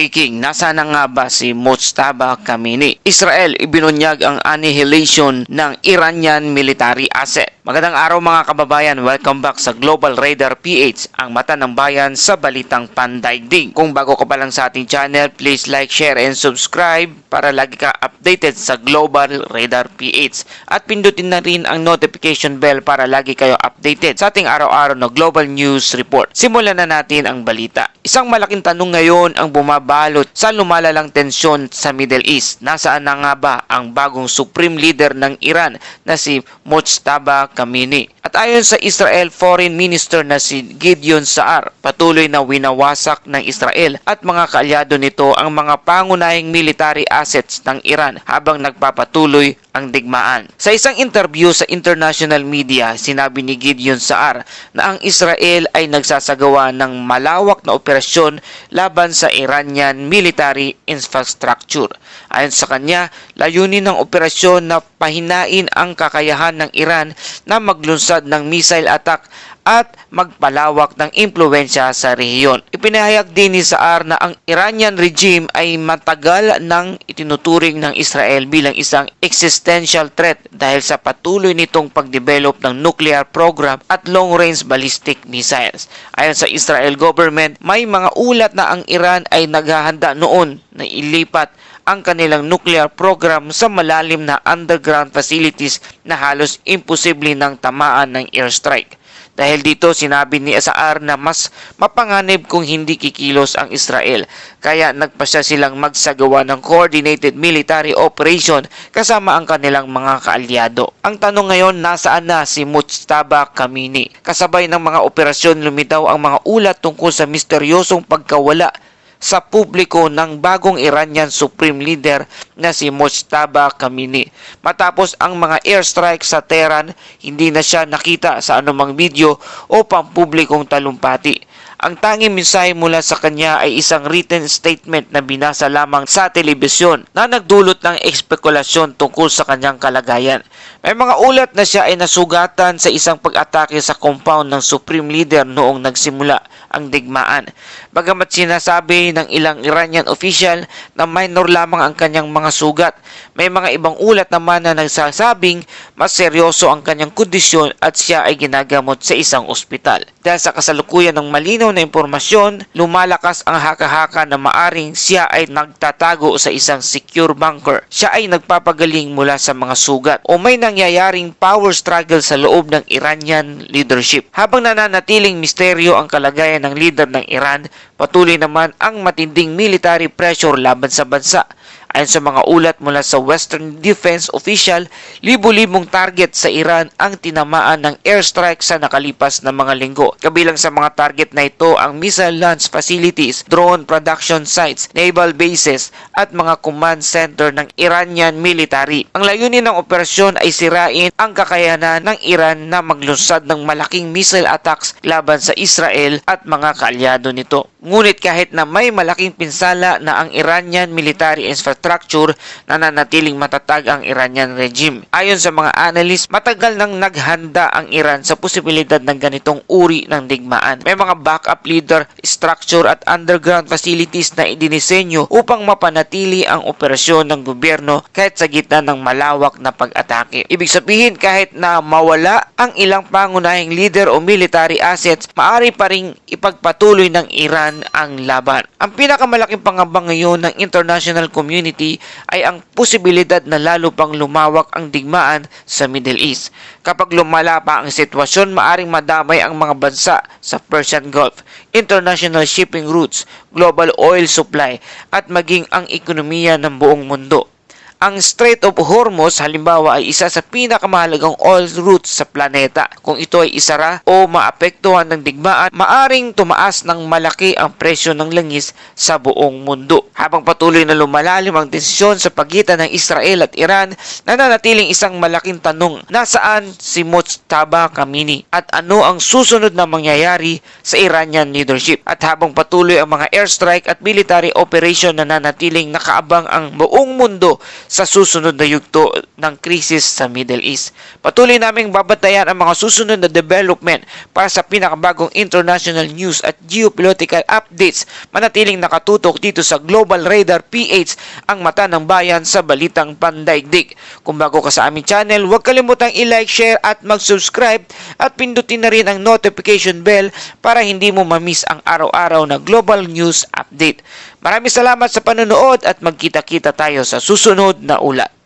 Speaking, nasa na nga ba si Mojtaba Khamenei? Israel ibinunyag ang annihilation ng Iranian military asset. Magandang araw mga kababayan, welcome back sa Global Radar PH, ang mata ng bayan sa balitang pandaigdig. Kung bago ka pa lang sa ating channel, please like, share, and subscribe para lagi ka updated sa Global Radar PH. At pindutin na rin ang notification bell para lagi kayo updated sa ating araw-araw na Global News Report. Simulan na natin ang balita. Isang malaking tanong ngayon ang bumabalot sa lumalalang tensyon sa Middle East. Nasaan na nga ba ang bagong supreme leader ng Iran na si Mojtaba Khamenei? At ayon sa Israel Foreign Minister na si Gideon Saar, patuloy na winawasak ng Israel at mga kaalyado nito ang mga pangunahing military assets ng Iran habang nagpapatuloy ang digmaan. Sa isang interview sa international media, sinabi ni Gideon Saar na ang Israel ay nagsasagawa ng malawak na operasyon laban sa Iranian military infrastructure. Ayon sa kanya, layunin ng operasyon na pahinain ang kakayahan ng Iran na maglunsad ng missile attack at magpalawak ng impluwensya sa rehiyon. Ipinahayag din ni Saar na ang Iranian regime ay matagal nang itinuturing ng Israel bilang isang existential threat dahil sa patuloy nitong pagdevelop ng nuclear program at long-range ballistic missiles. Ayon sa Israel government, may mga ulat na ang Iran ay naghahanda noon na ilipat ang kanilang nuclear program sa malalim na underground facilities na halos imposible ng tamaan ng airstrike. Dahil dito, sinabi ni Saar na mas mapanganib kung hindi kikilos ang Israel. Kaya nagpasya silang magsagawa ng coordinated military operation kasama ang kanilang mga kaalyado. Ang tanong ngayon, nasaan na si Mojtaba Khamenei? Kasabay ng mga operasyon, lumitaw ang mga ulat tungkol sa misteryosong pagkawala sa publiko ng bagong Iranian Supreme Leader na si Mojtaba Khamenei. Matapos ang mga airstrike sa Tehran, hindi na siya nakita sa anumang video o pampublikong talumpati. Ang tanging mensahe mula sa kanya ay isang written statement na binasa lamang sa telebisyon na nagdulot ng espekulasyon tungkol sa kanyang kalagayan. May mga ulat na siya ay nasugatan sa isang pag-atake sa compound ng Supreme Leader noong nagsimula ang digmaan. Bagamat sinasabi ng ilang Iranian official na minor lamang ang kanyang mga sugat, may mga ibang ulat naman na nagsasabing mas seryoso ang kanyang kondisyon at siya ay ginagamot sa isang ospital. Dahil sa kasalukuyan ng malinaw na impormasyon, lumalakas ang haka-haka na maaring siya ay nagtatago sa isang secure bunker. Siya ay nagpapagaling mula sa mga sugat o may nangyayaring power struggle sa loob ng Iranian leadership. Habang nananatiling misteryo ang kalagayan ng leader ng Iran, patuloy naman ang matinding military pressure laban sa bansa. Ayon sa mga ulat mula sa Western Defense Official, libu-libong target sa Iran ang tinamaan ng airstrike sa nakalipas na mga linggo. Kabilang sa mga target na ito ang missile launch facilities, drone production sites, naval bases at mga command center ng Iranian military. Ang layunin ng operasyon ay sirain ang kakayanan ng Iran na maglunsad ng malaking missile attacks laban sa Israel at mga kaalyado nito. Ngunit kahit na may malaking pinsala na ang Iranian military infrastructure, nananatiling matatag ang Iranian regime. Ayon sa mga analyst, matagal nang naghanda ang Iran sa posibilidad ng ganitong uri ng digmaan. May mga backup leader, structure at underground facilities na idinisenyo upang mapanatili ang operasyon ng gobyerno kahit sa gitna ng malawak na pag-atake. Ibig sabihin, kahit na mawala ang ilang pangunahing leader o military assets, maaari pa ring ipagpatuloy ng Iran ang laban. Ang pinakamalaking pangamba ngayon ng international community ay ang posibilidad na lalo pang lumawak ang digmaan sa Middle East. Kapag lumala pa ang sitwasyon, maaring madamay ang mga bansa sa Persian Gulf, international shipping routes, global oil supply at maging ang ekonomiya ng buong mundo. Ang Strait of Hormuz halimbawa ay isa sa pinakamahalagang oil routes sa planeta. Kung ito ay isara o maapektuhan ng digmaan, maaring tumaas ng malaki ang presyo ng langis sa buong mundo. Habang patuloy na lumalalim ang tensyon sa pagitan ng Israel at Iran, nananatiling isang malaking tanong, nasaan si Mojtaba Khamenei at ano ang susunod na mangyayari sa Iranian leadership? At habang patuloy ang mga airstrike at military operation, nananatiling nakaabang ang buong mundo sa susunod na yugto ng krisis sa Middle East. Patuloy naming babatayan ang mga susunod na development para sa pinakabagong international news at geopolitical updates. Manatiling nakatutok dito sa Global Radar PH, ang mata ng bayan sa balitang pandaigdig. Kung bago ka sa aming channel, huwag kalimutang i-like, share at mag-subscribe at pindutin na rin ang notification bell para hindi mo mamiss ang araw-araw na global news update. Maraming salamat sa panonood at magkita-kita tayo sa susunod na ulat.